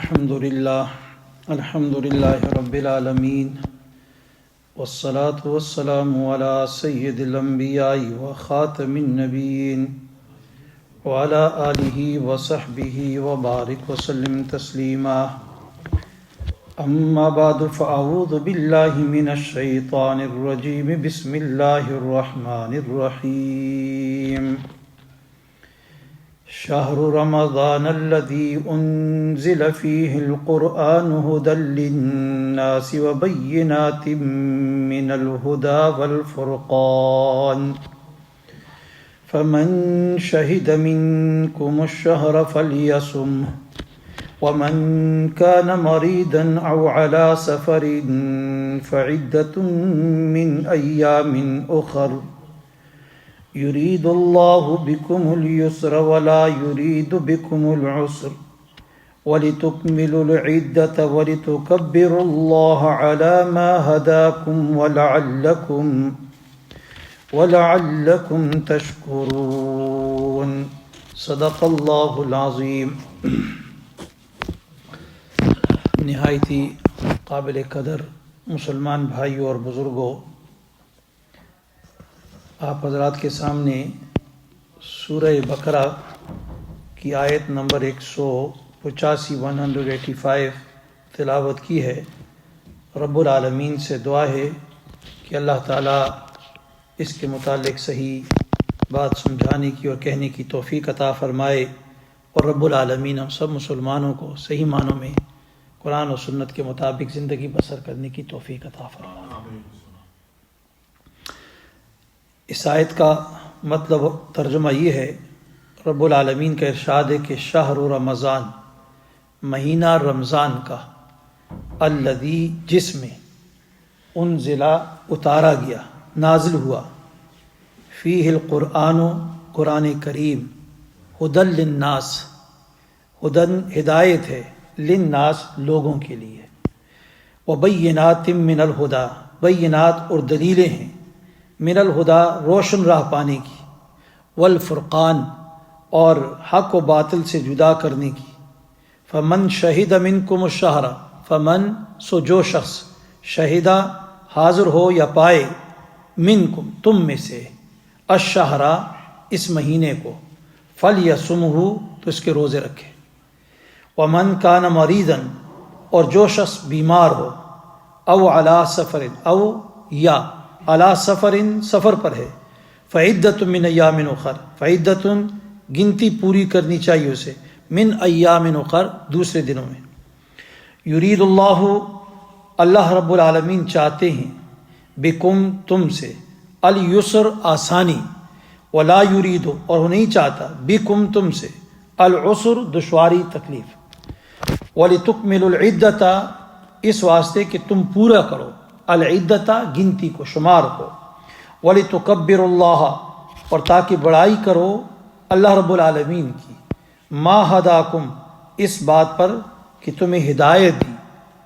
الحمد لله رب العالمين والصلاة والسلام على سيد الأنبياء وخاتم النبيين وعلى آله وصحبه وبارك وسلم تسليما أما بعد فأعوذ بالله من الشيطان الرجيم بسم الله الرحمن الرحيم شهر رمضان الذي أنزل فيه القرآن هدى للناس وبينات من الهدى والفرقان فمن شهد منكم الشهر فليصمه ومن كان مريضا أو على سفر فعدة من أيام أخر يريد الله بكم اليسر ولا يريد بكم العسر ولتكملوا العدة ولتكبروا الله على ما هداكم ولعلكم تشكرون صدق الله العظيم. نہایت ہی قابل قدر مسلمان بھائیوں اور بزرگوں، آپ حضرات کے سامنے سورہ بقرہ کی آیت نمبر 185 تلاوت کی ہے. رب العالمین سے دعا ہے کہ اللہ تعالیٰ اس کے متعلق صحیح بات سمجھانے کی اور کہنے کی توفیق عطا فرمائے، اور رب العالمین ہم سب مسلمانوں کو صحیح معنوں میں قرآن و سنت کے مطابق زندگی بسر کرنے کی توفیق عطا فرمائے. اس آیت کا مطلب ترجمہ یہ ہے، رب العالمین کا ارشاد ہے کہ شہر رمضان، مہینہ رمضان کا، الذی جس میں انزل اتارا گیا، نازل ہوا، فیہ القرآن قرآن کریم، ہدی للناس، ہدن ہدایت ہے، للناس لوگوں کے لیے، وبینات من الہدی، بینات اور دلیلیں ہیں، من الہدا روشن راہ پانے کی، والفرقان اور حق و باطل سے جدا کرنے کی. فمن شہد منکم الشہر، فمن سو جو شخص، شہدہ حاضر ہو یا پائے، منکم تم میں سے، الشہر اس مہینے کو، فلیصمہ تو اس کے روزے رکھے. ومن کان مریضا اور جو شخص بیمار ہو، او علی سفر او یا علی سفر سفر پر ہے، فعدۃ من ایام اخر، فعدۃ گنتی پوری کرنی چاہیے اسے، من ایام اخر دوسرے دنوں میں. یرید اللہ اللہ رب العالمین چاہتے ہیں، بکم تم سے، الیسر آسانی، ولا یرید اور وہ نہیں چاہتا، بکم تم سے، العسر دشواری تکلیف. ولتکملوا العدۃ اس واسطے کہ تم پورا کرو، العدۃ گنتی کو، شمار کو، ولتکبروا اللہ اور تاکہ بڑائی کرو اللہ رب العالمین کی، ما ہداکم اس بات پر کہ تمہیں ہدایت دی،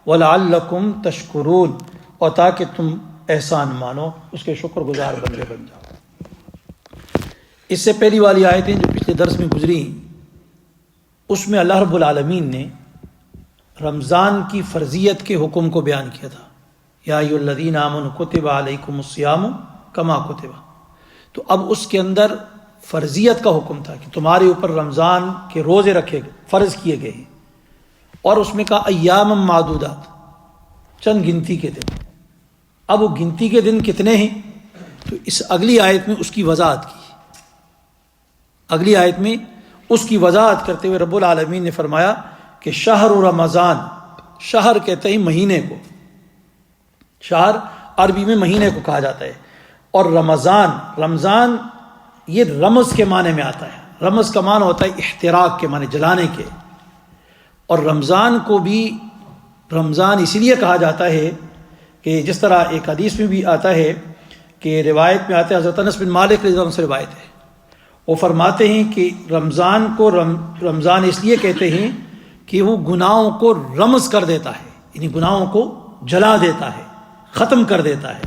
ولعلکم تشکرون اور تاکہ تم احسان مانو، اس کے شکر گزار بندے بن جاؤ. اس سے پہلی والی آیتیں جو پچھلے درس میں گزری، اس میں اللہ رب العالمین نے رمضان کی فرضیت کے حکم کو بیان کیا تھا. یا ایھا الذین آمنوا کتب علیکم الصیام کما کتب. تو اب اس کے اندر فرضیت کا حکم تھا کہ تمہارے اوپر رمضان کے روزے رکھے گئے، فرض کیے گئے ہیں، اور اس میں کہا ایام معدودات، چند گنتی کے دن. اب وہ گنتی کے دن کتنے ہیں؟ تو اس اگلی آیت میں اس کی وضاحت کی. اگلی آیت میں اس کی وضاحت کرتے ہوئے رب العالمین نے فرمایا کہ شہر رمضان، شہر کہتے ہیں مہینے کو، شہر عربی میں مہینے کو کہا جاتا ہے، اور رمضان، رمضان یہ رمز کے معنی میں آتا ہے. رمز کا معنی ہوتا ہے احتراق کے معنی، جلانے کے. اور رمضان کو بھی رمضان اس لیے کہا جاتا ہے کہ جس طرح ایک حدیث میں بھی آتا ہے کہ روایت میں آتا ہے، حضرت انس بن مالک رضی اللہ عنہ سے روایت ہے، وہ فرماتے ہیں کہ رمضان کو رمضان اس لیے کہتے ہیں کہ وہ گناہوں کو رمز کر دیتا ہے، یعنی گناہوں کو جلا دیتا ہے، ختم کر دیتا ہے.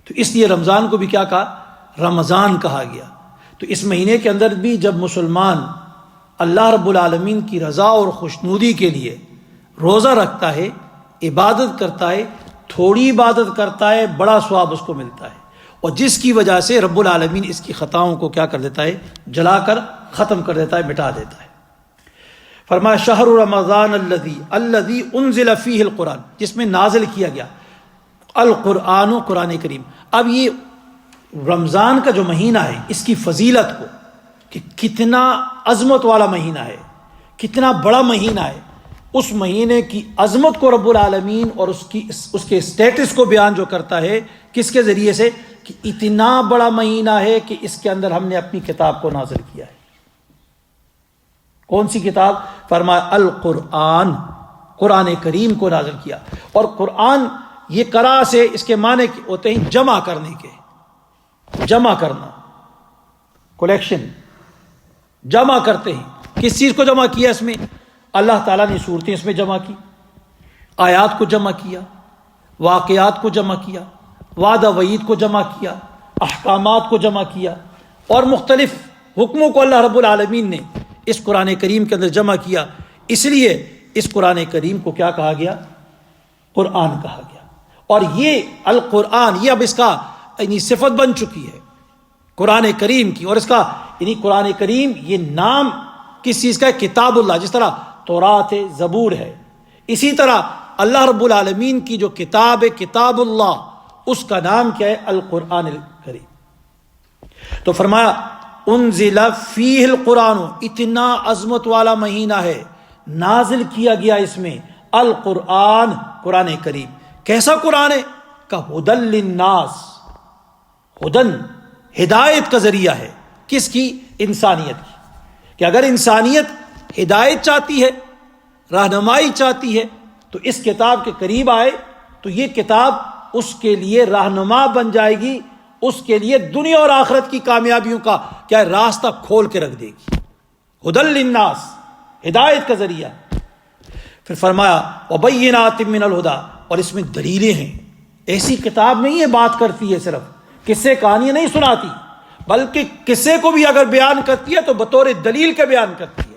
تو اس لیے رمضان کو بھی کیا کہا؟ رمضان کہا گیا. تو اس مہینے کے اندر بھی جب مسلمان اللہ رب العالمین کی رضا اور خوشنودی کے لیے روزہ رکھتا ہے، عبادت کرتا ہے، تھوڑی عبادت کرتا ہے، بڑا ثواب اس کو ملتا ہے، اور جس کی وجہ سے رب العالمین اس کی خطاؤں کو کیا کر دیتا ہے؟ جلا کر ختم کر دیتا ہے، مٹا دیتا ہے۔ فرمایا شہر رمضان الذی انزل فیہ القرآن، جس میں نازل کیا گیا القرآن و قرآن کریم۔ اب یہ رمضان کا جو مہینہ ہے، اس کی فضیلت کو کہ کتنا عظمت والا مہینہ ہے، کتنا بڑا مہینہ ہے، اس مہینے کی عظمت کو رب العالمین اور اس کے اسٹیٹس کو بیان جو کرتا ہے، کس کے ذریعے سے؟ کہ اتنا بڑا مہینہ ہے کہ اس کے اندر ہم نے اپنی کتاب کو نازل کیا ہے۔ کون سی کتاب؟ فرمایا القرآن، قرآن کریم کو نازل کیا۔ اور قرآن یہ قرأ سے اس کے معنی ہوتے ہیں جمع کرنے کے، جمع کرنا، کلیکشن، جمع کرتے ہیں۔ کس چیز کو جمع کیا؟ اس میں اللہ تعالیٰ نے صورتیں اس میں جمع کی، آیات کو جمع کیا، واقعات کو جمع کیا، وعدہ وعید کو جمع کیا، احکامات کو جمع کیا، اور مختلف حکموں کو اللہ رب العالمین نے اس قرآن کریم کے اندر جمع کیا۔ اس لیے اس قرآن کریم کو کیا کہا گیا؟ قرآن کہا گیا۔ اور یہ القرآن، یہ اب اس کا یعنی صفت بن چکی ہے قرآن کریم کی، اور اس کا یعنی قرآن کریم یہ نام کس چیز کا ہے؟ کتاب اللہ۔ جس طرح تورات ہے، زبور ہے، اسی طرح اللہ رب العالمین کی جو کتاب ہے کتاب اللہ، اس کا نام کیا ہے؟ القرآن الکریم۔ تو فرمایا انزل فیہ القرآن، اتنا عظمت والا مہینہ ہے، نازل کیا گیا اس میں القرآن، قرآن کریم۔ کیسا قرآن ہے؟ کہ ہدی للناس، ہدن، ہدایت کا ذریعہ ہے۔ کس کی؟ انسانیت کی۔ کہ اگر انسانیت ہدایت چاہتی ہے، رہنمائی چاہتی ہے، تو اس کتاب کے قریب آئے تو یہ کتاب اس کے لیے رہنما بن جائے گی، اس کے لیے دنیا اور آخرت کی کامیابیوں کا کیا ہے؟ راستہ کھول کے رکھ دے گی۔ ہدی للناس، ہدایت کا ذریعہ۔ پھر فرمایا وبینات من الہدی، اور اس میں دلیلیں ہیں۔ ایسی کتاب نہیں ہے بات کرتی ہے صرف، قصے کہانیاں نہیں سناتی، بلکہ قصے کو بھی اگر بیان کرتی ہے تو بطور دلیل کے بیان کرتی ہے۔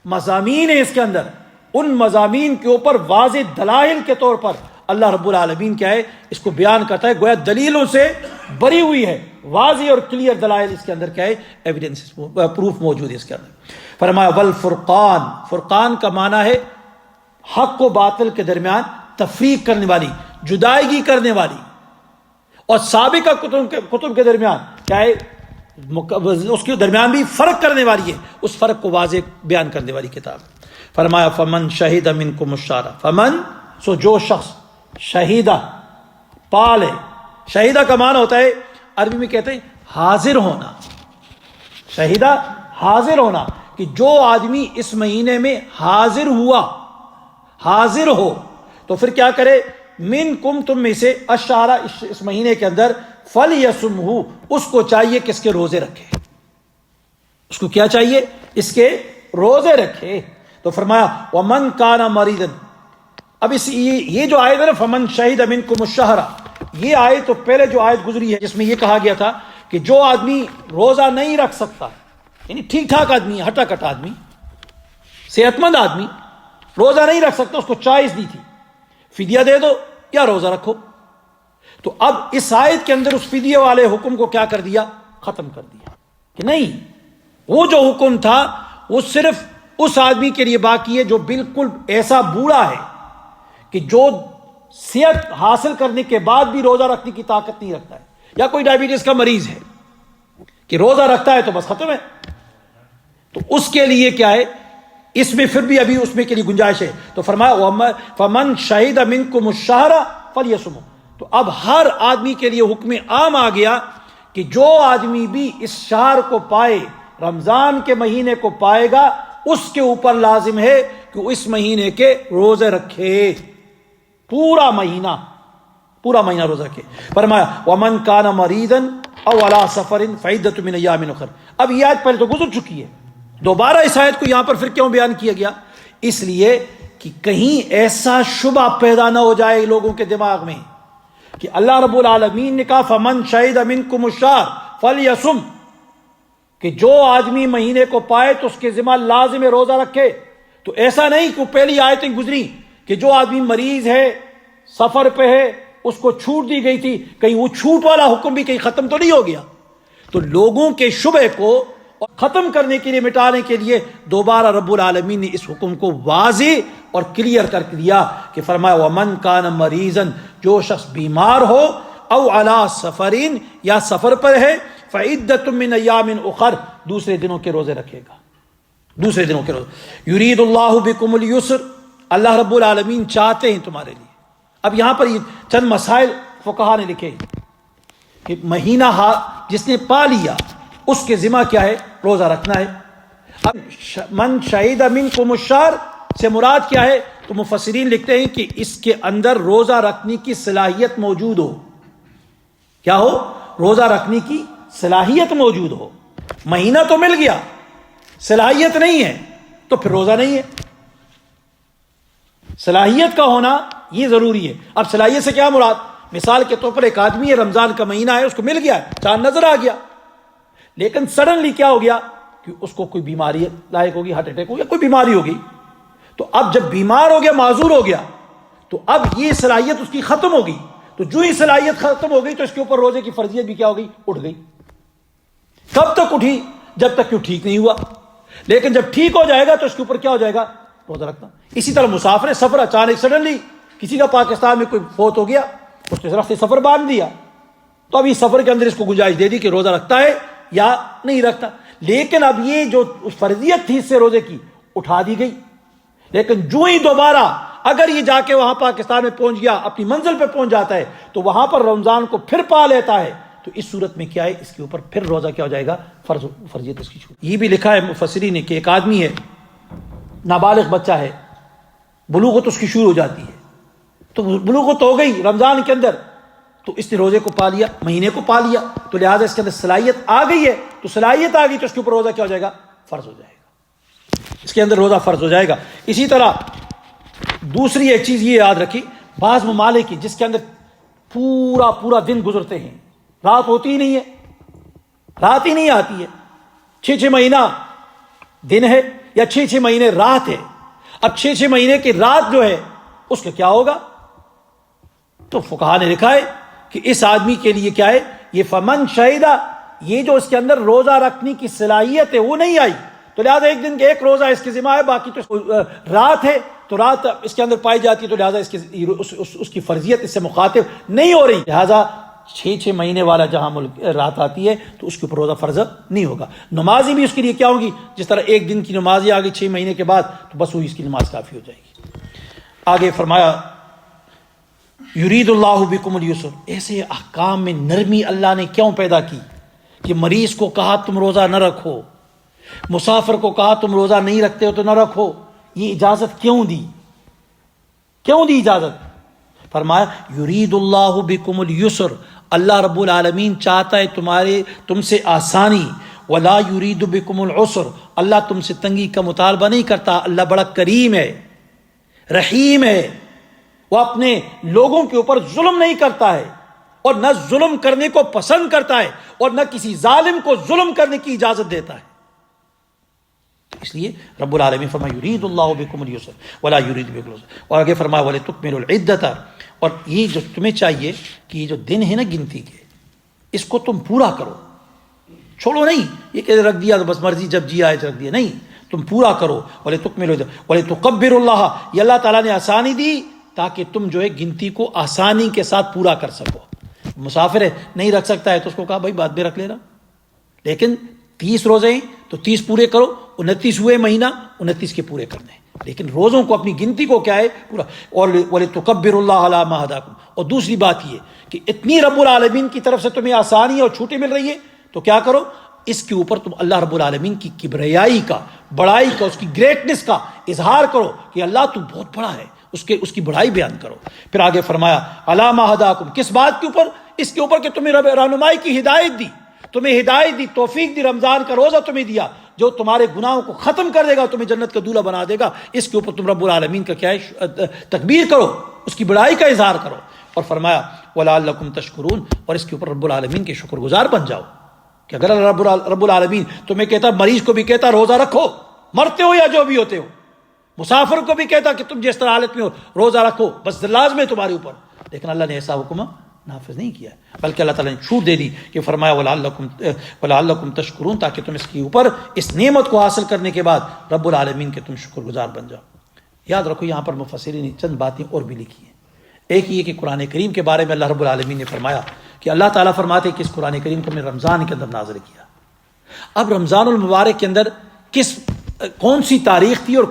مضامین ہیں اس کے اندر، ان مضامین کے اوپر واضح دلائل کے طور پر اللہ رب العالمین کیا ہے؟ اس کو بیان کرتا ہے، گویا دلیلوں سے بری ہوئی ہے، واضح اور کلیئر دلائل اس کے اندر کیا ہے؟ ایویڈنس، پروف موجود ہے اس کے اندر۔ فرمایا والفرقان، فرقان کا معنی ہے حق و باطل کے درمیان تفریق کرنے والی، جدائیگی کرنے والی، اور سابقہ کتب کے درمیان کیا ہے؟ اس کے درمیان بھی فرق کرنے والی ہے، اس فرق کو واضح بیان کرنے والی کتاب۔ فرمایا فمن شہید منکم الشہر، فمن، سو جو شخص، شہیدہ، پالے، شہیدہ کا معنی ہوتا ہے عربی میں کہتے ہیں حاضر ہونا، شہیدہ حاضر ہونا، کہ جو آدمی اس مہینے میں حاضر ہوا، حاضر ہو، تو پھر کیا کرے؟ منکم، تم میں سے، الشہر، اس مہینے کے اندر، فلیصمہ، اس کو چاہیے کہ اس کے روزے رکھے، اس کو کیا چاہیے؟ اس کے روزے رکھے۔ تو فرمایا ومن کان مریضا، اب یہ جو آیت ہے نا فمن شہید منکم الشہر، یہ آیت تو پہلے جو آیت گزری ہے جس میں یہ کہا گیا تھا کہ جو آدمی روزہ نہیں رکھ سکتا، یعنی ٹھیک ٹھاک آدمی، ہٹا کٹ آدمی، صحت مند آدمی، روزہ نہیں رکھ سکتا، اس کو چوائس دی تھی فدیہ دے دو یا روزہ رکھو۔ تو اب اس آیت کے اندر اس فدیہ والے حکم کو کیا کر دیا؟ ختم کر دیا، کہ نہیں، وہ جو حکم تھا وہ صرف اس آدمی کے لیے باقی ہے جو بالکل ایسا بوڑھا ہے کہ جو صحت حاصل کرنے کے بعد بھی روزہ رکھنے کی طاقت نہیں رکھتا ہے، یا کوئی ڈائبٹیز کا مریض ہے کہ روزہ رکھتا ہے تو بس ختم ہے، تو اس کے لیے کیا ہے؟ اس میں پھر بھی ابھی اس میں کے لیے گنجائش ہے۔ تو فرمایا فمن شہید منکم الشہر فلیصمہ، تو اب ہر آدمی کے لیے حکم عام آ گیا کہ جو آدمی بھی اس شہر کو پائے، رمضان کے مہینے کو پائے گا، اس کے اوپر لازم ہے کہ اس مہینے کے روزے رکھے، پورا مہینہ روزہ رکھے۔ فرمایا ومن کان مریضا او علی سفر فعدۃ من ایام اخر۔ اب یہ آیت پہلے تو گزر چکی ہے، دوبارہ اس آیت کو یہاں پر پھر کیوں بیان کیا گیا؟ اس لیے کہ کہیں ایسا شبہ پیدا نہ ہو جائے لوگوں کے دماغ میں کہ اللہ رب العالمین نے کہا فمن شہید منکم الشہر فلیصم، کہ جو آدمی مہینے کو پائے تو اس کے ذمہ لازم روزہ رکھے۔ تو ایسا نہیں کہ پہلی آیتیں گزری کہ جو آدمی مریض ہے، سفر پہ ہے، اس کو چھوٹ دی گئی تھی، کہیں وہ چھوٹ والا حکم بھی کہیں ختم تو نہیں ہو گیا؟ تو لوگوں کے شبہ کو ختم کرنے کے لیے، مٹانے کے لیے دوبارہ رب العالمین نے اس حکم کو واضح اور کلیئر کر دیا کہ فرمایا وَمَنْ كَانَ مَرِيضًا، جو شخص بیمار ہو، او عَلَىٰ سَفَرٍ، یا سفر پر ہے، فَعِدَّةٌ مِّنْ أَيَّامٍ أُخَرَ، دوسرے دنوں کے روزے رکھے گا، دوسرے دنوں کے روزے۔ یرید اللہ بکم اليسر، اللہ رب العالمین چاہتے ہیں تمہارے لیے۔ اب یہاں پر چند مسائل فقہا نے لکھے کہ مہینہ جس نے پا لیا اس کے ذمہ کیا ہے؟ روزہ رکھنا ہے۔ اب من شہید منکم الشہر سے مراد کیا ہے؟ تو مفسرین لکھتے ہیں کہ اس کے اندر روزہ رکھنے کی صلاحیت موجود ہو۔ کیا ہو؟ روزہ رکھنے کی صلاحیت موجود ہو۔ مہینہ تو مل گیا، صلاحیت نہیں ہے تو پھر روزہ نہیں ہے۔ صلاحیت کا ہونا یہ ضروری ہے۔ اب صلاحیت سے کیا مراد؟ مثال کے طور پر ایک آدمی ہے، رمضان کا مہینہ ہے، اس کو مل گیا، چاند نظر آ گیا، لیکن سڈنلی کیا ہو گیا کہ اس کو کوئی بیماری لائق ہوگی، ہارٹ اٹیک ہو گیا، کوئی بیماری ہوگی، تو اب جب بیمار ہو گیا، معذور ہو گیا، تو اب یہ صلاحیت اس کی ختم ہو گئی۔ تو جو ہی صلاحیت ختم ہو گئی تو اس کے اوپر روزے کی فرضیت بھی کیا ہو گئی؟ اٹھ گئی۔ کب تک اٹھی؟ جب تک کہ ٹھیک نہیں ہوا، لیکن جب ٹھیک ہو جائے گا تو اس کے اوپر کیا ہو جائے گا؟ روزہ رکھنا۔ اسی طرح مسافر سفر، اچانک سڈنلی کسی کا پاکستان میں کوئی فوت ہو گیا، اس نے طرف سے سفر باندھ دیا، تو اب اس سفر کے اندر اس کو گنجائش دے دی کہ روزہ رکھتا ہے یا نہیں رکھتا، لیکن اب یہ جو فرضیت تھی اس سے روزے کی اٹھا دی گئی۔ لیکن جو ہی دوبارہ اگر یہ جا کے وہاں پاکستان میں پہنچ گیا، اپنی منزل پہ پہنچ جاتا ہے، تو وہاں پر رمضان کو پھر پا لیتا ہے، تو اس صورت میں کیا ہے؟ اس کے اوپر پھر روزہ کیا ہو جائے گا؟ فرضیت اس کی چھوٹ۔ یہ بھی لکھا ہے مفسرین نے کہ ایک آدمی ہے، نابالغ بچہ ہے، بلوغت اس کی شروع ہو جاتی ہے، تو بلوغت ہو گئی رمضان کے اندر، تو اس نے روزے کو پا لیا، مہینے کو پا لیا، تو لہٰذا اس کے اندر صلاحیت آ گئی ہے، تو صلاحیت آ گئی تو اس کے اوپر روزہ کیا ہو جائے گا؟ فرض ہو جائے گا، اس کے اندر روزہ فرض ہو جائے گا۔ اسی طرح دوسری ایک چیز یہ یاد رکھی، بعض ممالک کی جس کے اندر پورا دن گزرتے ہیں، رات ہوتی ہی نہیں ہے، رات ہی نہیں آتی ہے، 6 مہینہ دن ہے یا 6 مہینے رات ہے۔ اب 6 مہینے کی رات جو ہے اس کا کیا ہوگا؟ تو فقہا نے لکھا ہے کہ اس آدمی کے لیے کیا ہے؟ یہ فمن شہیدہ، یہ جو اس کے اندر روزہ رکھنے کی صلاحیت ہے وہ نہیں آئی، تو لہٰذا ایک دن کے ایک روزہ اس کے ذمہ ہے، باقی تو رات ہے تو رات اس کے اندر پائی جاتی ہے، تو لہٰذا اس کی فرضیت اس سے مخاطب نہیں ہو رہی، لہٰذا 6 مہینے والا جہاں ملک رات آتی ہے تو اس کے اوپر روزہ فرض نہیں ہوگا۔ نمازی بھی اس کے لیے کیا ہوگی؟ جس طرح ایک دن کی نماز آ گئی 6 مہینے کے بعد، تو بس وہی اس کی نماز کافی ہو جائے گی۔ آگے فرمایا یرید اللہ بکم اليسر، ایسے احکام میں نرمی اللہ نے کیوں پیدا کی کہ مریض کو کہا تم روزہ نہ رکھو، مسافر کو کہا تم روزہ نہیں رکھتے ہو تو نہ رکھو، یہ اجازت کیوں دی؟ کیوں دی اجازت؟ فرمایا یرید اللہ بکم اليسر، اللہ رب العالمین چاہتا ہے تم سے آسانی، ولا یرید بکم العسر، اللہ تم سے تنگی کا مطالبہ نہیں کرتا، اللہ بڑا کریم ہے، رحیم ہے، وہ اپنے لوگوں کے اوپر ظلم نہیں کرتا ہے، اور نہ ظلم کرنے کو پسند کرتا ہے، اور نہ کسی ظالم کو ظلم کرنے کی اجازت دیتا ہے۔ اس لیے رب العالمین فرمایا یرید اللہ بکم اليسر ولا یرید بکم العسر، اور آگے فرمایا ولتکملوا العدۃ، اور یہ جو تمہیں چاہیے کہ یہ جو دن ہے نا گنتی کے، اس کو تم پورا کرو، چھوڑو نہیں یہ کہ رکھ دیا تو بس مرضی جب جی آئے رکھ دیا، نہیں، تم پورا کرو۔ ولتکملوا ولتکبروا اللہ، یہ اللہ تعالیٰ نے آسانی دی تاکہ تم جو ہے گنتی کو آسانی کے ساتھ پورا کر سکو۔ مسافر ہے نہیں رکھ سکتا ہے تو اس کو کہا بھائی بعد میں رکھ لینا، لیکن 30 روزے ہیں تو 30 پورے کرو، 29 ہوئے مہینہ 29 کے پورے کرنے ہیں، لیکن روزوں کو اپنی گنتی کو کیا ہے پورا۔ اور وَلِتُكَبِّرُوا اللَّهَ عَلَىٰ مَا هَدَاكُمْ، اور دوسری بات یہ کہ اتنی رب العالمین کی طرف سے تمہیں آسانی اور چھوٹی مل رہی ہے تو کیا کرو، اس کے اوپر تم اللہ رب العالمین کی کبریائی کا، بڑائی کا، اس کی گریٹنس کا اظہار کرو کہ اللہ تو بہت بڑا ہے، اس کی بڑائی بیان کرو۔ پھر آگے فرمایا عَلَىٰ مَا هَدَاكُمْ، کس بات کے اوپر؟ اس کے اوپر کہ تمہیں رب رہنمائی کی ہدایت دی، تمہیں ہدایت دی، توفیق دی، رمضان کا روزہ تمہیں دیا جو تمہارے گناہوں کو ختم کر دے گا، تمہیں جنت کا دولہا بنا دے گا، اس کے اوپر تم رب العالمین کا کیا ہے تکبیر کرو، اس کی بڑائی کا اظہار کرو۔ اور فرمایا وَلَعَلَّكُمْ تَشْكُرُونَ، اور اس کے اوپر رب العالمین کے شکر گزار بن جاؤ کہ اگر رب العالمین تمہیں کہتا، مریض کو بھی کہتا روزہ رکھو، مرتے ہو یا جو بھی ہوتے ہو، مسافر کو بھی کہتا کہ تم جس طرح حالت میں ہو روزہ رکھو، بس لازم ہے تمہارے اوپر، لیکن اللہ نے ایسا حکم نافذ نہیں کیا، بلکہ اللہ تعالیٰ نے چھوٹ دے دی کہ فرمایا وَلَعَلَّكُمْ تَشْكُرُونَ، تاکہ تم اس کے اوپر اس نعمت کو حاصل کرنے کے بعد رب العالمین کے تم شکر گزار بن جاؤ۔ یاد رکھو یہاں پر مفسرین نے چند باتیں اور بھی لکھی ہیں۔ ایک یہ کہ قرآن کریم کے بارے میں اللہ رب العالمین نے فرمایا کہ اللہ تعالیٰ فرماتے کہ اس قرآن کریم کو میں رمضان کے اندر نازل کیا۔ اب رمضان المبارک کے اندر کون سی تاریخ تھی اور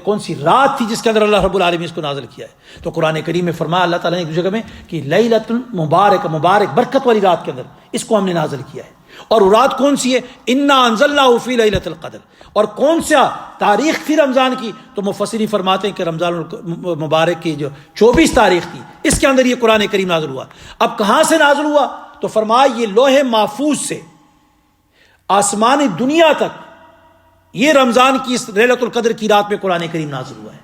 کون سی رات تھی جس کے اندر اللہ رب العالمین اس کو نازل کیا ہے؟ تو قرآن کریم میں فرمایا اللہ تعالیٰ نے ایک جگہ میں کہ لیلۃ المبارک، مبارک برکت والی رات کے اندر اس کو ہم نے نازل کیا ہے۔ اور وہ رات کون سی ہے؟ انا انزلناہ فی لیلۃ القدر۔ اور کون سا تاریخ تھی رمضان کی؟ تو مفسرین فرماتے ہیں کہ رمضان المبارک کی جو 24 تاریخ تھی اس کے اندر یہ قرآن کریم نازل ہوا۔ اب کہاں سے نازل ہوا؟ تو فرمایا یہ لوح محفوظ سے آسمانی دنیا تک یہ رمضان کی اس لیلۃ القدر کی رات میں قرآن کریم نازل ہوا ہے۔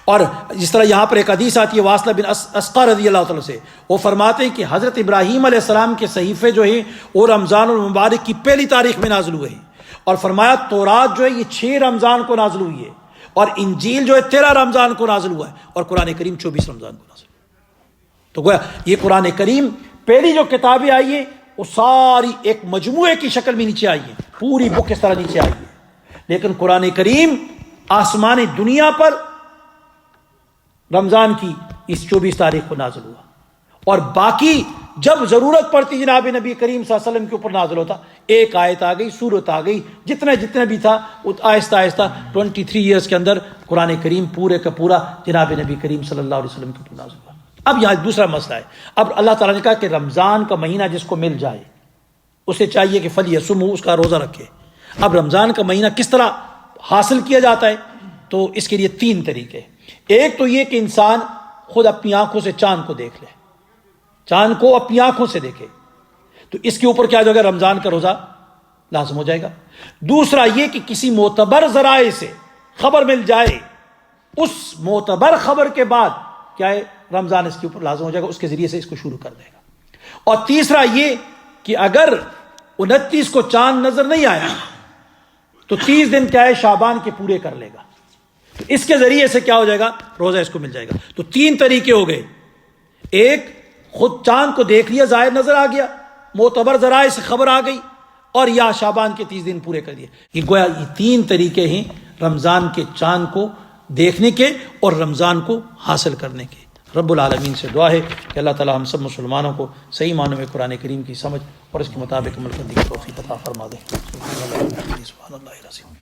اور جس طرح یہاں پر ایک حدیث آتی ہے واصلہ بن اسقا رضی اللہ تعالیٰ سے، وہ فرماتے ہیں کہ حضرت ابراہیم علیہ السلام کے صحیفے جو ہیں وہ رمضان المبارک کی پہلی تاریخ میں نازل ہوئے ہیں، اور فرمایا تورات جو ہے یہ 6 رمضان کو نازل ہوئی ہے، اور انجیل جو ہے 13 رمضان کو نازل ہوا ہے، اور قرآن کریم 24 رمضان کو نازل ہوا۔ تو گویا یہ قرآن کریم پہلی جو کتابیں آئی ہیں وہ ساری ایک مجموعے کی شکل میں نیچے آئی ہیں، پوری بک اس طرح نیچے آئی ہے، لیکن قرآن کریم آسمانی دنیا پر رمضان کی اس 24 تاریخ کو نازل ہوا، اور باقی جب ضرورت پڑتی جناب نبی کریم صلی اللہ علیہ وسلم کے اوپر نازل ہوتا، ایک آیت آ گئی، سورت آ گئی، جتنا بھی تھا آہستہ آہستہ 23 ایئرس کے اندر قرآن کریم پورے کا پورا جناب نبی کریم صلی اللہ علیہ وسلم کے اوپر نازل ہوا۔ اب یہاں دوسرا مسئلہ ہے، اب اللہ تعالیٰ نے کہا کہ رمضان کا مہینہ جس کو مل جائے اسے چاہیے کہ فلیصمہ، اس کا روزہ رکھے۔ اب رمضان کا مہینہ کس طرح حاصل کیا جاتا ہے؟ تو اس کے لیے 3 طریقے۔ ایک تو یہ کہ انسان خود اپنی آنکھوں سے چاند کو دیکھ لے، چاند کو اپنی آنکھوں سے دیکھے، تو اس کے اوپر کیا جو ہے رمضان کا روزہ لازم ہو جائے گا۔ دوسرا یہ کہ کسی معتبر ذرائع سے خبر مل جائے، اس معتبر خبر کے بعد کیا ہے رمضان اس کے اوپر لازم ہو جائے گا، اس کے ذریعے سے اس کو شروع کر دے گا۔ اور تیسرا یہ کہ اگر 29 کو چاند نظر نہیں آیا تو 30 دن کیا ہے شعبان کے پورے کر لے گا، تو اس کے ذریعے سے کیا ہو جائے گا روزہ اس کو مل جائے گا۔ تو 3 طریقے ہو گئے، ایک خود چاند کو دیکھ لیا، ظاہر نظر آ گیا، معتبر ذرائع سے خبر آ گئی، اور یا شعبان کے 30 دن پورے کر دیے۔ یہ گویا یہ 3 طریقے ہیں رمضان کے چاند کو دیکھنے کے اور رمضان کو حاصل کرنے کے۔ رب العالمین سے دعا ہے کہ اللہ تعالی ہم سب مسلمانوں کو صحیح معنوں میں قرآن کریم کی سمجھ اور اس کے مطابق عمل کرنے کی توفیق عطا فرما دے۔ سبحان اللہ العظیم۔